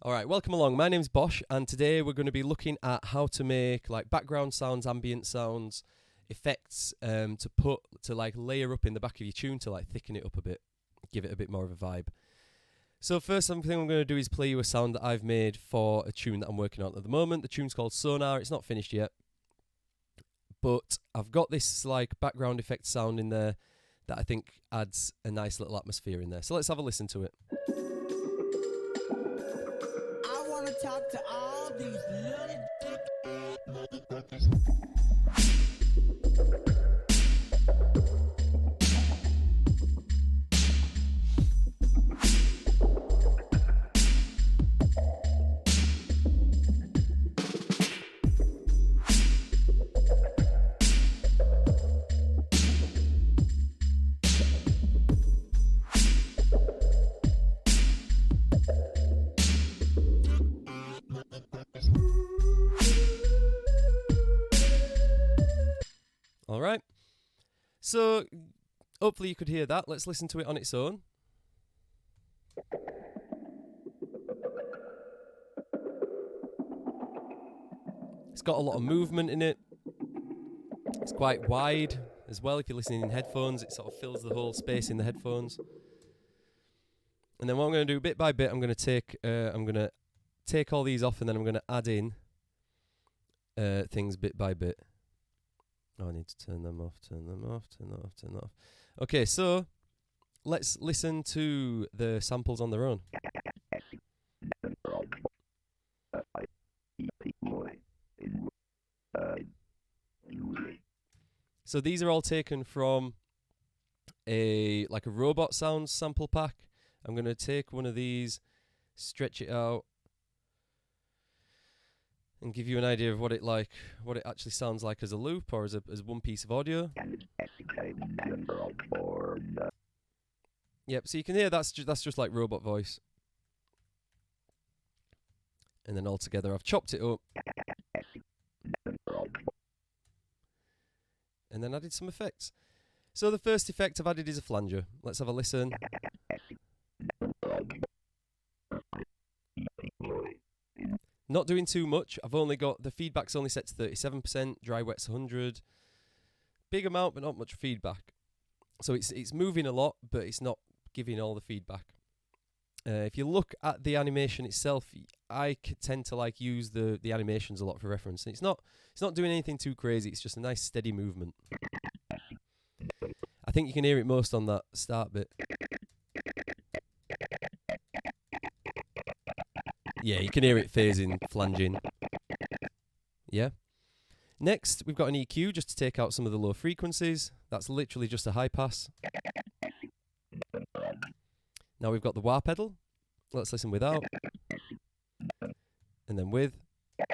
Alright, welcome along. My name's Bosh, and today we're going to be looking at how to make like background sounds, ambient sounds, effects to like layer up in the back of your tune to like thicken it up a bit, give it a bit more of a vibe. So first thing I'm going to do is play you a sound that I've made for a tune that I'm working on at the moment. The tune's called Sonar. It's not finished yet, but I've got this like background effect sound in there that I think adds a nice little atmosphere in there. So let's have a listen to it. I want to talk to all these little Alright, so hopefully you could hear that. Let's listen to it on its own. It's got a lot of movement in it. It's quite wide as well. If you're listening in headphones, it sort of fills the whole space in the headphones. And then what I'm going to do bit by bit, I'm going to take all these off, and then I'm going to add in things bit by bit. Oh, I need to turn them off, turn them off, turn that off, turn that off. Okay, so let's listen to the samples on their own. So these are all taken from a robot sounds sample pack. I'm going to take one of these, stretch it out, and give you an idea of what it actually sounds like as a loop or as one piece of audio. Yep, so you can hear that's just like robot voice. And then all together I've chopped it up. And then added some effects. So the first effect I've added is a flanger. Let's have a listen. Not doing too much. I've only got the feedback's only set to 37%, dry wet's 100. Big amount, but not much feedback. So it's moving a lot, but it's not giving all the feedback. If you look at the animation itself, I tend to like use the animations a lot for reference. And it's not doing anything too crazy. It's just a nice steady movement. I think you can hear it most on that start bit. Yeah, you can hear it phasing, flanging. Yeah. Next, we've got an EQ just to take out some of the low frequencies. That's literally just a high pass. Now we've got the wah pedal. Let's listen without. And then with. I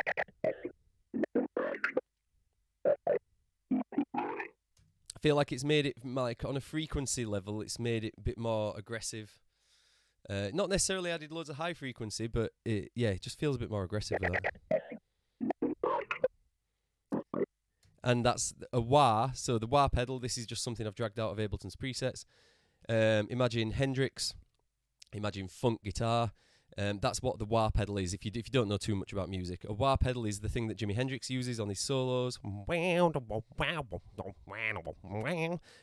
feel like it's made it, like, on a frequency level, it's made it a bit more aggressive. Not necessarily added loads of high frequency, but it just feels a bit more aggressive with that. And that's a wah, so the wah pedal, this is just something I've dragged out of Ableton's presets. Imagine Hendrix, imagine funk guitar. That's what the wah pedal is. If you don't know too much about music, a wah pedal is the thing that Jimi Hendrix uses on his solos. And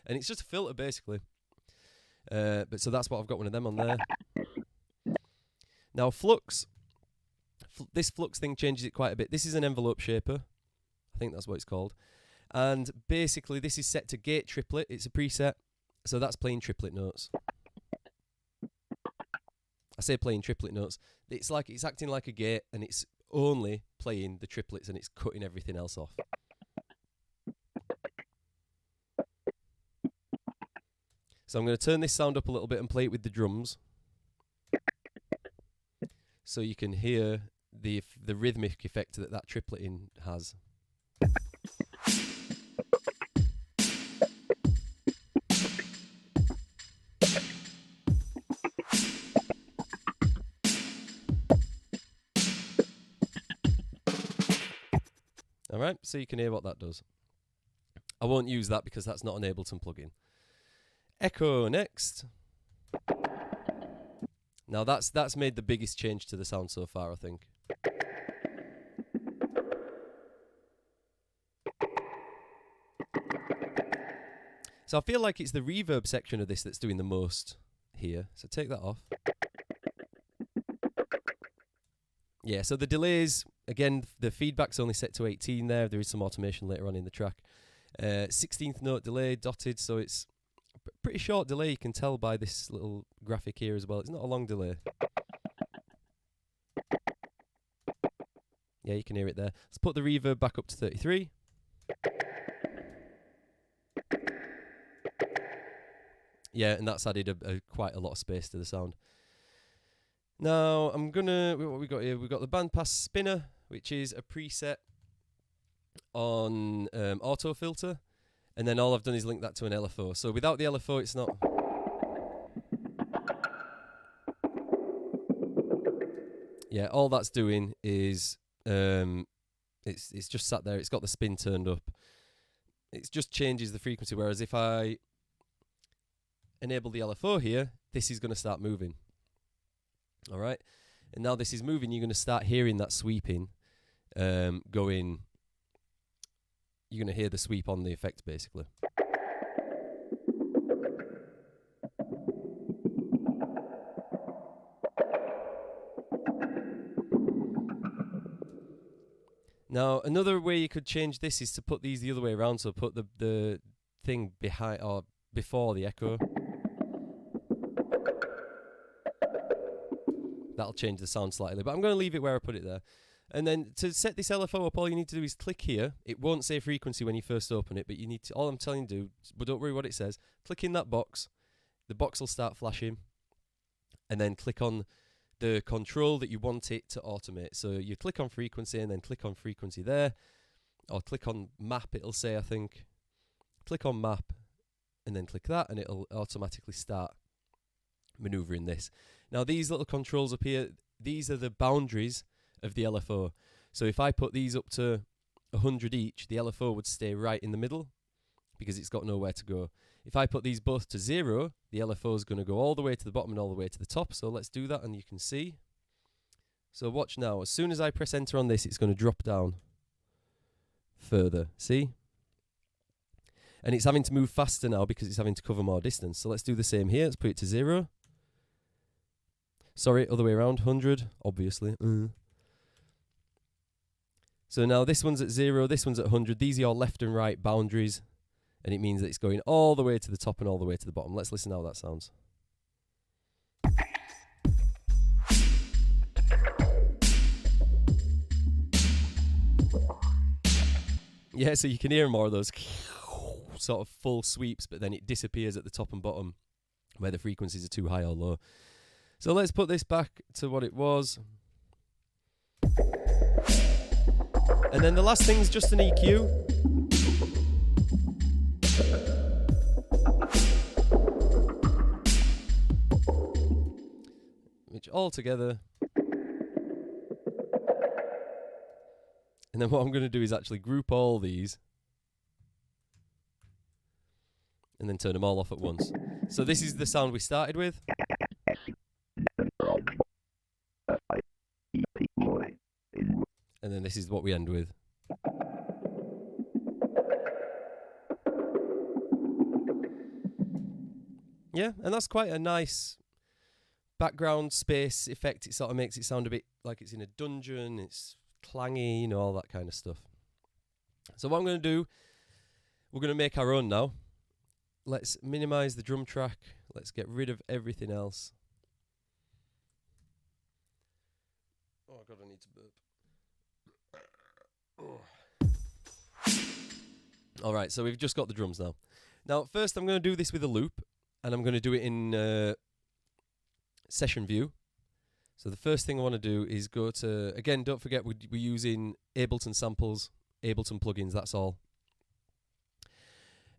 it's just a filter basically. But so that's what I've got one of them on there. Now flux, this flux thing changes it quite a bit. This is an envelope shaper. I think that's what it's called. And basically this is set to gate triplet. It's a preset. So that's playing triplet notes. I say playing triplet notes. It's like it's acting like a gate and it's only playing the triplets and it's cutting everything else off. So I'm going to turn this sound up a little bit and play it with the drums. So you can hear the rhythmic effect that tripleting has. Alright, so you can hear what that does. I won't use that because that's not an Ableton plugin. Echo next. Now that's made the biggest change to the sound so far, I think. So I feel like it's the reverb section of this that's doing the most here. So take that off. Yeah, so the delays, again, the feedback's only set to 18 there. There is some automation later on in the track. 16th note delay, dotted, so it's a pretty short delay. You can tell by this little graphic here as well. It's not a long delay. Yeah, you can hear it there. Let's put the reverb back up to 33. Yeah, and that's added quite a lot of space to the sound. Now, I'm gonna, what we got here? We've got the bandpass spinner, which is a preset on auto filter, and then all I've done is link that to an LFO. So without the LFO, it's not. Yeah, all that's doing is it's just sat there. It's got the spin turned up. It just changes the frequency. Whereas if I enable the LFO here, this is going to start moving. All right, and now this is moving. You're going to start hearing that sweeping going. You're going to hear the sweep on the effect, basically. Now, another way you could change this is to put these the other way around. So put the thing behind or before the echo. That'll change the sound slightly, but I'm going to leave it where I put it there. And then to set this LFO up, all you need to do is click here. It won't say frequency when you first open it, but you need to, all I'm telling you to do, but don't worry what it says, click in that box. The box will start flashing. And then click on the control that you want it to automate. So you click on frequency and then click on frequency there. Or click on map, it'll say, I think. Click on map and then click that and it'll automatically start maneuvering this. Now these little controls up here, these are the boundaries of the LFO. So if I put these up to 100 each, the LFO would stay right in the middle because it's got nowhere to go. If I put these both to 0, the LFO is going to go all the way to the bottom and all the way to the top. So let's do that and you can see. So watch now. As soon as I press enter on this, it's going to drop down further. See? And it's having to move faster now because it's having to cover more distance. So let's do the same here. Let's put it to 0. Sorry, other way around, 100, obviously. So now this one's at 0, this one's at 100. These are your left and right boundaries. And it means that it's going all the way to the top and all the way to the bottom. Let's listen how that sounds. Yeah, so you can hear more of those sort of full sweeps, but then it disappears at the top and bottom where the frequencies are too high or low. So let's put this back to what it was. And then the last thing is just an EQ. Which all together. And then what I'm going to do is actually group all these. And then turn them all off at once. So this is the sound we started with. And then this is what we end with. Yeah, and that's quite a nice background space effect. It sort of makes it sound a bit like it's in a dungeon, it's clangy, you know, all that kind of stuff. So what I'm going to do, we're going to make our own now. Let's minimize the drum track. Let's get rid of everything else. Oh God, I need to burp. Alright, so we've just got the drums now. Now, first I'm going to do this with a loop, and I'm going to do it in session view. So the first thing I want to do is go to, again, don't forget we're using Ableton samples, Ableton plugins, that's all.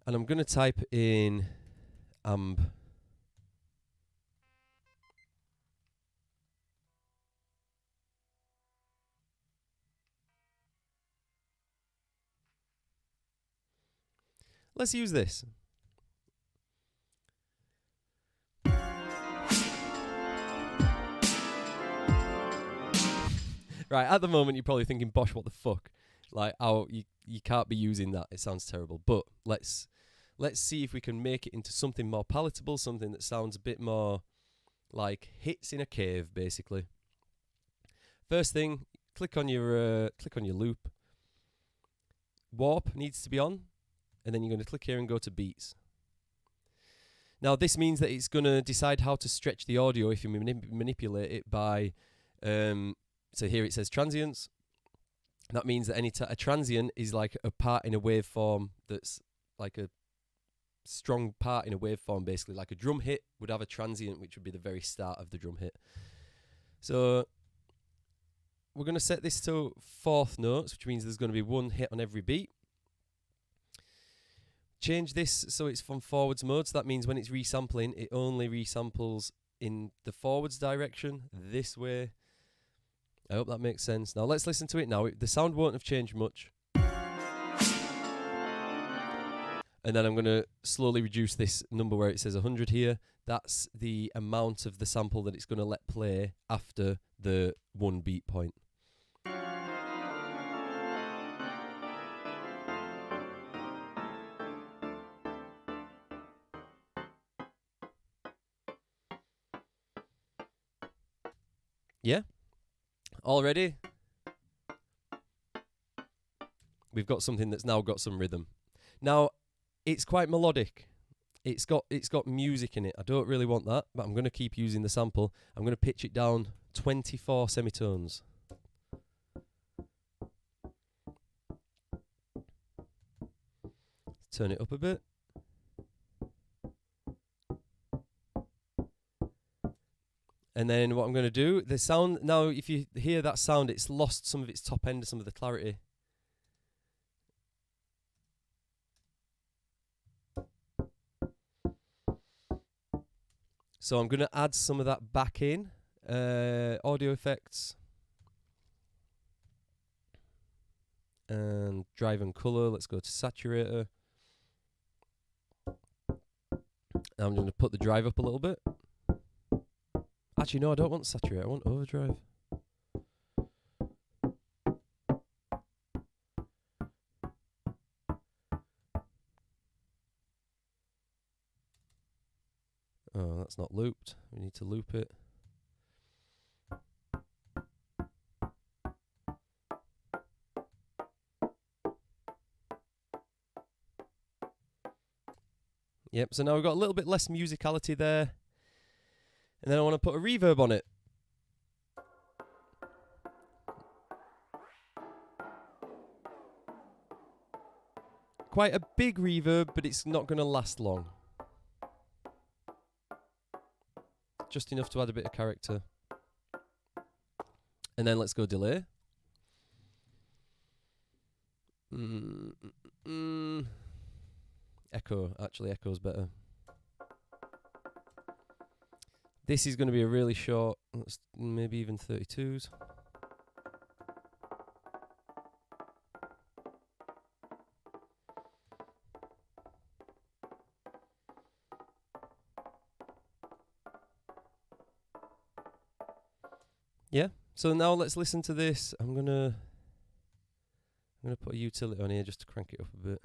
And I'm going to type in amb. Let's use this. Right, at the moment you're probably thinking, Bosh, what the fuck? Like, how you can't be using that. It sounds terrible. But let's see if we can make it into something more palatable, something that sounds a bit more like hits in a cave, basically. First thing, click on your loop. Warp needs to be on, and then you're going to click here and go to beats. Now this means that it's going to decide how to stretch the audio if you manipulate it by, so here it says transients. That means that a transient is like a part in a waveform that's like a strong part in a waveform, basically. Like a drum hit would have a transient, which would be the very start of the drum hit. So we're going to set this to 4th notes, which means there's going to be 1 hit on every beat. Change this so it's from forwards mode. So that means when it's resampling, it only resamples in the forwards direction, this way. I hope that makes sense. Now let's listen to it now. The sound won't have changed much. And then I'm going to slowly reduce this number where it says 100 here. That's the amount of the sample that it's going to let play after the 1 beat point. Yeah? Already? We've got something that's now got some rhythm. Now, it's quite melodic. It's got music in it. I don't really want that, but I'm going to keep using the sample. I'm going to pitch it down 24 semitones. Turn it up a bit. And then what I'm going to do, the sound, now if you hear that sound, it's lost some of its top end, some of the clarity. So I'm going to add some of that back in, audio effects. And drive and color, let's go to saturator. I'm going to put the drive up a little bit. Actually, no, I don't want saturate, I want overdrive. Oh, that's not looped. We need to loop it. Yep, so now we've got a little bit less musicality there. And then I want to put a reverb on it. Quite a big reverb, but it's not going to last long. Just enough to add a bit of character. And then let's go delay. Echo, actually echo's better. This is going to be a really short, maybe even 32s. Yeah, so now let's listen to this. I'm gonna put a utility on here just to crank it up a bit.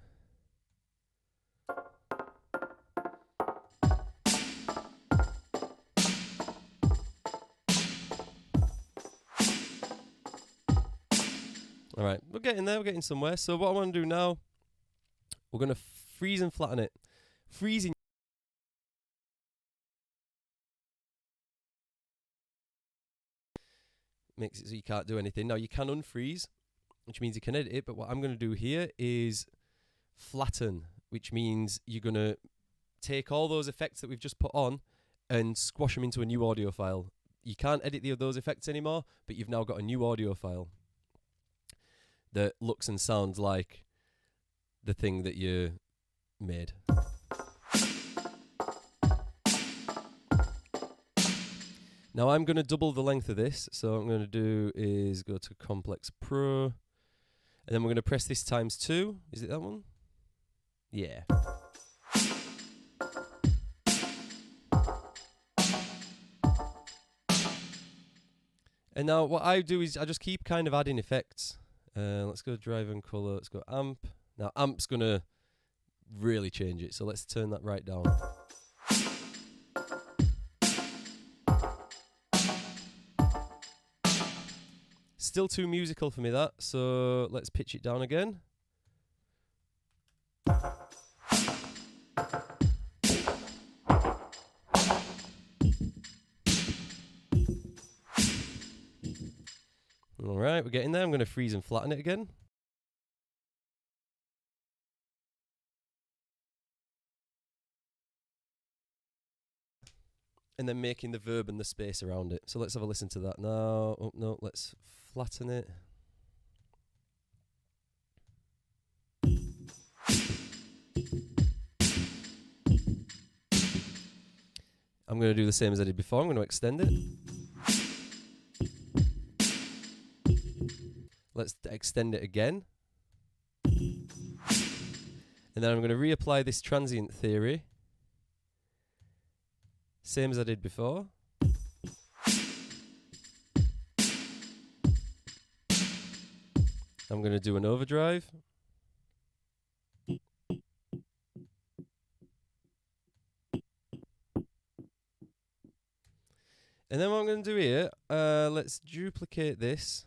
All right, we're getting there, we're getting somewhere. So what I want to do now, we're going to freeze and flatten it. Freezing makes it so you can't do anything. Now you can unfreeze, which means you can edit it, but what I'm going to do here is flatten, which means you're going to take all those effects that we've just put on and squash them into a new audio file. You can't edit those effects anymore, but you've now got a new audio file that looks and sounds like the thing that you made. Now I'm going to double the length of this, so what I'm going to do is go to Complex Pro, and then we're going to press this times 2. Is it that one? Yeah. And now what I do is I just keep kind of adding effects. Let's go driver and color. Let's go amp. Now amp's gonna really change it, so let's turn that right down. Still too musical for me, that, so let's pitch it down again. Alright, we're getting there. I'm going to freeze and flatten it again. And then making the verb and the space around it. So let's have a listen to that now. Oh no, let's flatten it. I'm going to do the same as I did before. I'm going to extend it. Let's extend it again. And then I'm going to reapply this transient theory. Same as I did before. I'm going to do an overdrive. And then what I'm going to do here, let's duplicate this.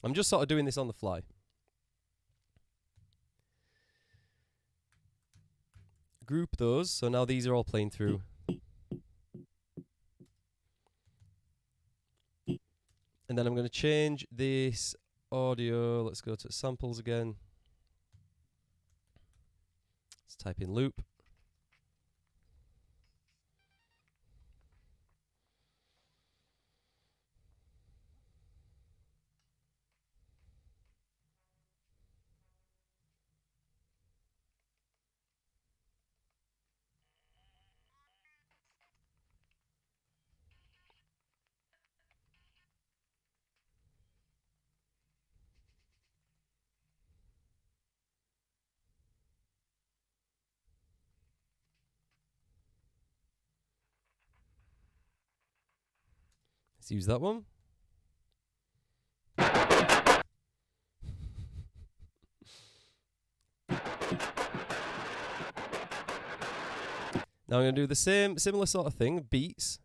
I'm just sort of doing this on the fly. Group those, so now these are all playing through. And then I'm going to change this audio. Let's go to samples again. Let's type in loop. Let's use that one. Now I'm going to do the similar sort of thing, beats,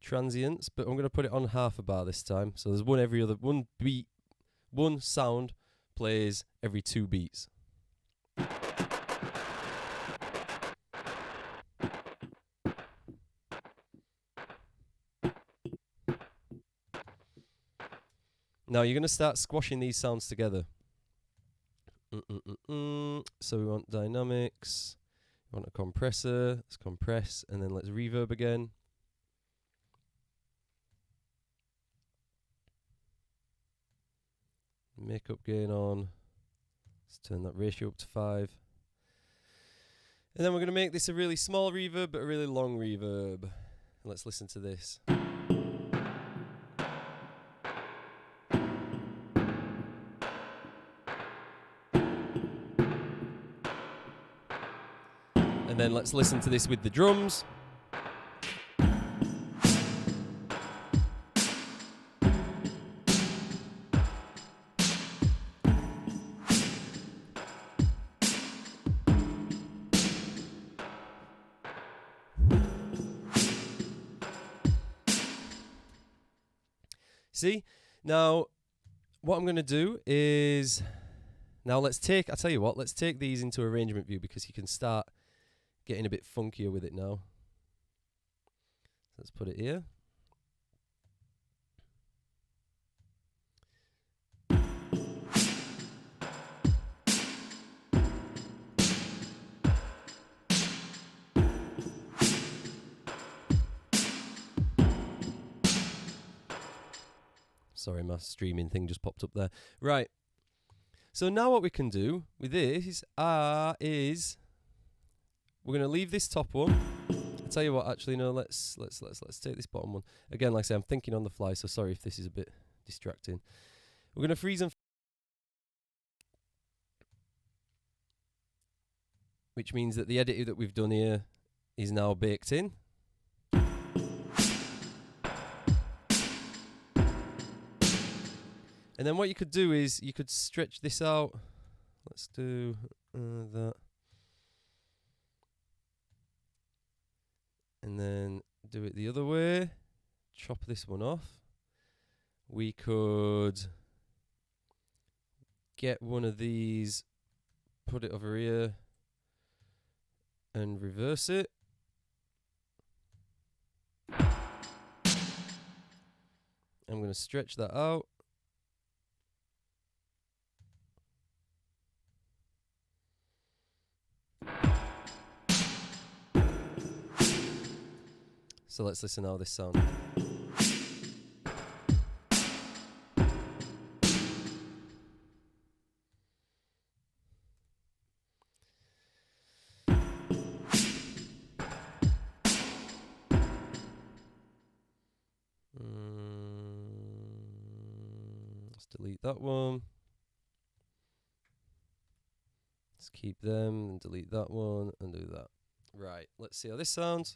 transients, but I'm going to put it on half a bar this time. So there's one beat, one sound plays every 2 beats. Now you're going to start squashing these sounds together. So we want dynamics. We want a compressor. Let's compress, and then let's reverb again. Makeup gain on. Let's turn that ratio up to 5. And then we're going to make this a really small reverb, but a really long reverb. And let's listen to this. And then let's listen to this with the drums. See? Now, what I'm going to do is... Now let's take... I'll tell you what, let's take these into arrangement view because you can start getting a bit funkier with it now. Let's put it here. Sorry, my streaming thing just popped up there. Right. So now what we can do with this is we're going to leave this top one. I'll tell you what, actually, no, let's take this bottom one. Again, like I say, I'm thinking on the fly, so sorry if this is a bit distracting. We're going to freeze and... Which means that the edit that we've done here is now baked in. And then what you could do is you could stretch this out. Let's do that. And then do it the other way. Chop this one off. We could get one of these, put it over here, and reverse it. I'm going to stretch that out. So let's listen how this sounds. Let's delete that one. Let's keep them and delete that one and do that. Right, let's see how this sounds.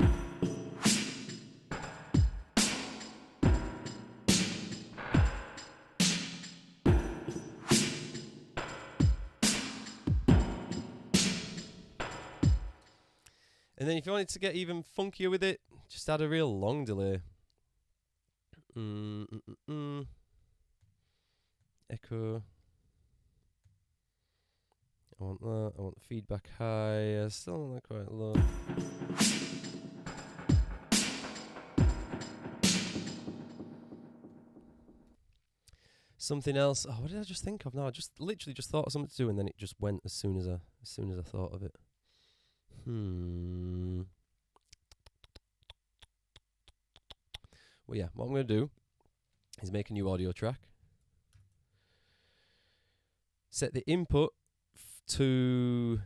And then if you wanted to get even funkier with it, just add a real long delay. Echo. I want that. I want the feedback high. I still want that quite low. Something else. Oh, what did I just think of now? I just literally just thought of something to do, and then it just went as soon as I thought of it. Well, yeah. What I'm going to do is make a new audio track. Set the input to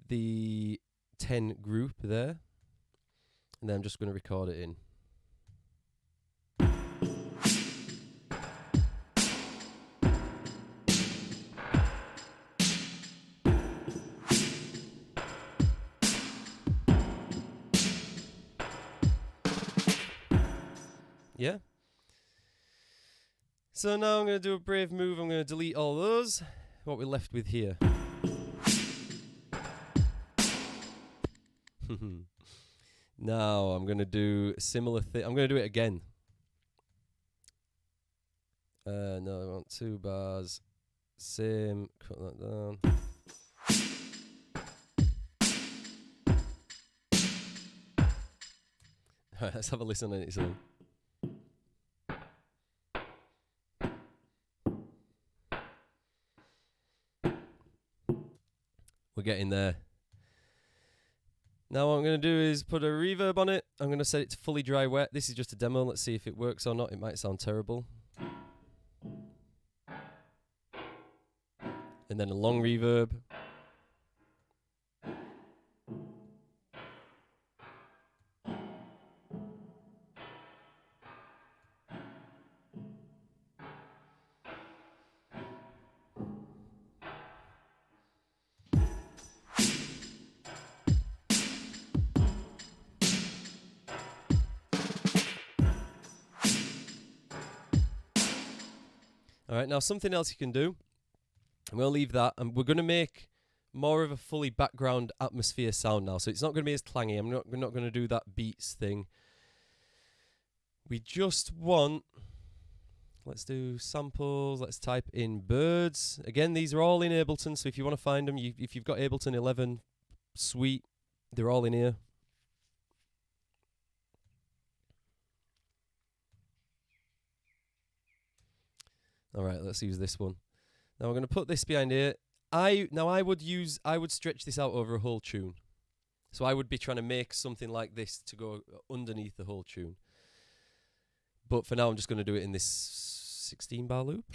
the 10 group there, and then I'm just going to record it in. Yeah. So now I'm going to do a brave move. I'm going to delete all those. What we're left with here. Now I'm going to do a similar thing. I'm going to do it again. No, I want 2 bars. Same. Cut that down. Alright, let's have a listen on it. So. We're getting there. Now what I'm going to do is put a reverb on it. I'm going to set it to fully dry wet. This is just a demo. Let's see if it works or not. It might sound terrible. And then a long reverb. Alright, now something else you can do. I'm going to leave that, and we're going to make more of a fully background atmosphere sound now. So it's not going to be as clangy. We're not going to do that beats thing. We just want... Let's do samples. Let's type in birds. Again, these are all in Ableton, so if you want to find them, if you've got Ableton 11 Suite, they're all in here. Alright, let's use this one. Now we're going to put this behind here. I would stretch this out over a whole tune. So I would be trying to make something like this to go underneath the whole tune. But for now, I'm just going to do it in this 16 bar loop.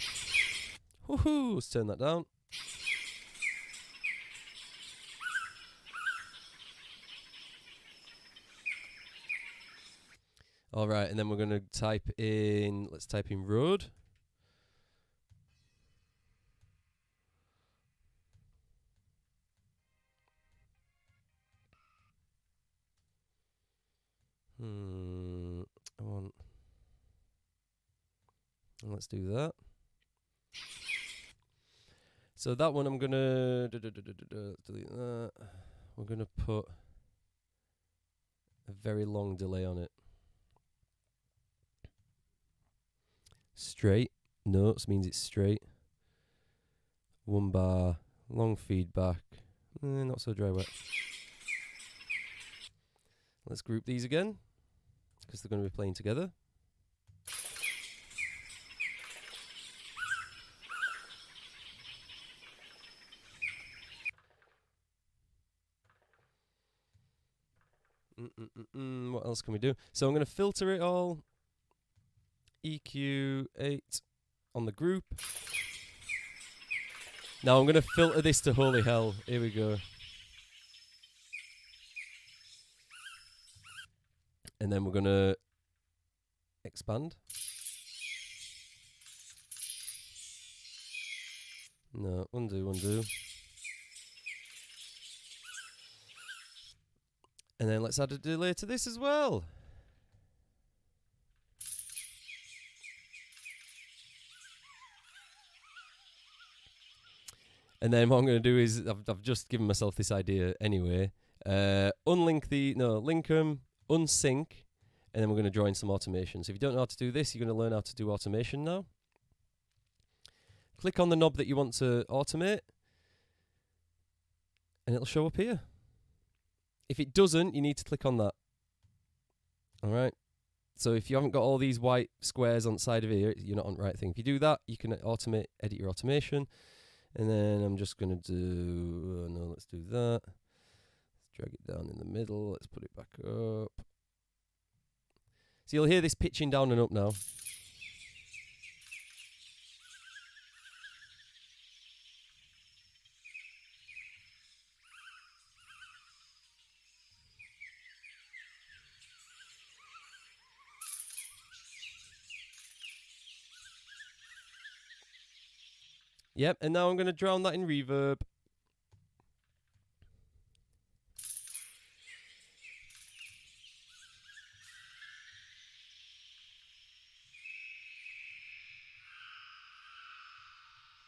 Woohoo! Let's turn that down. Alright, and then we're going to type in, let's type in road. Let's do that. So that one I'm gonna delete that. We're gonna put a very long delay on it. Straight notes means it's straight. 1 bar, long feedback, not so dry wet. Let's group these again, because they're going to be playing together. What else can we do? So I'm going to filter it all. EQ 8 on the group. Now I'm going to filter this to holy hell. Here we go. And then we're going to expand. No, undo. And then let's add a delay to this as well. And then what I'm going to do is, I've just given myself this idea anyway. Link them, unsync, and then we're going to join some automation. So if you don't know how to do this, you're going to learn how to do automation now. Click on the knob that you want to automate, and it'll show up here. If it doesn't, you need to click on that. All right. So if you haven't got all these white squares on the side of here, you're not on the right thing. If you do that, you can edit your automation. And then I'm just going to do, let's do that. Let's drag it down in the middle. Let's put it back up. So you'll hear this pitching down and up now. Yep, and now I'm going to drown that in reverb.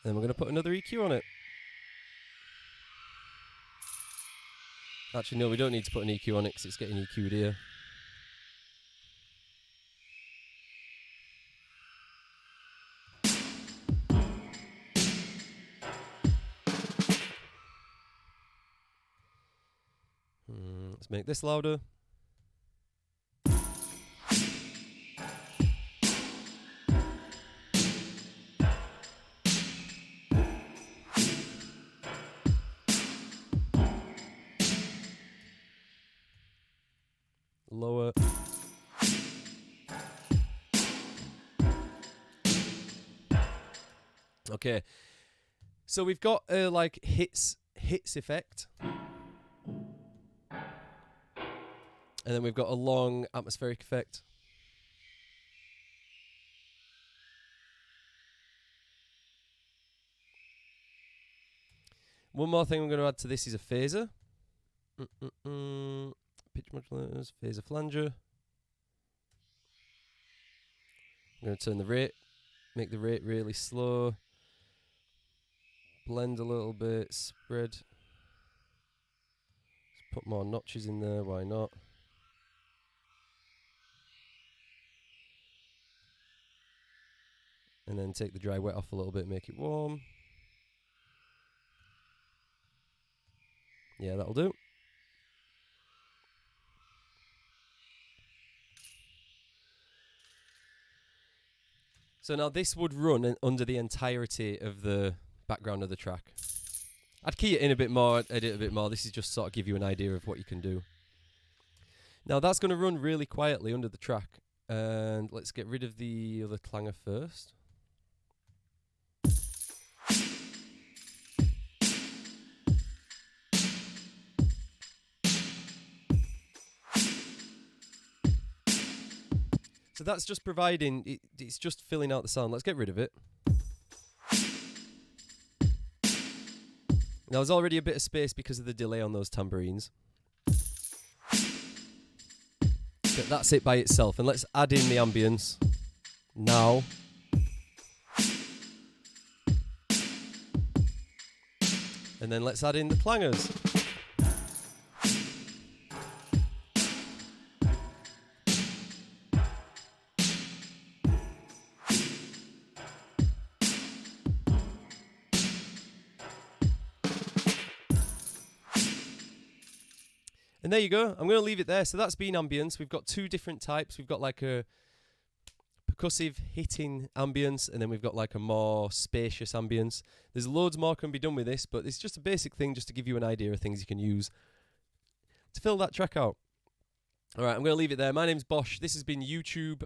Then we're going to put another EQ on it. Actually, no, we don't need to put an EQ on it because it's getting EQ'd here. Let's make this louder. Lower. Okay. So we've got like hits effect. And then we've got a long atmospheric effect. One more thing I'm going to add to this is a phaser. Pitch modulators, phaser flanger. I'm going to turn the rate, make the rate really slow. Blend a little bit, spread. Let's put more notches in there, why not? And then take the dry wet off a little bit, make it warm. Yeah, that'll do. So now this would run under the entirety of the background of the track. I'd key it in a bit more, edit a bit more. This is just sort of give you an idea of what you can do. Now that's going to run really quietly under the track. And let's get rid of the other clanger first. So that's just providing, it's just filling out the sound. Let's get rid of it. Now there's already a bit of space because of the delay on those tambourines. But that's it by itself. And let's add in the ambience now. And then let's add in the clangers. And there you go. I'm going to leave it there. So that's been ambience. We've got two different types. We've got like a percussive hitting ambience, and then we've got like a more spacious ambience. There's loads more can be done with this, but it's just a basic thing just to give you an idea of things you can use to fill that track out. All right, I'm going to leave it there. My name's Bosh. This has been YouTube.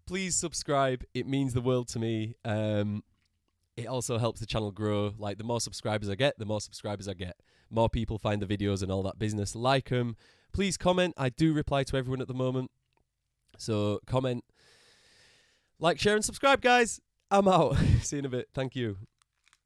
Please subscribe. It means the world to me. It also helps the channel grow. Like, the more subscribers I get, the more subscribers I get. More people find the videos and all that business. Like them. Please comment. I do reply to everyone at the moment. So comment, like, share, and subscribe, guys. I'm out. See you in a bit. Thank you.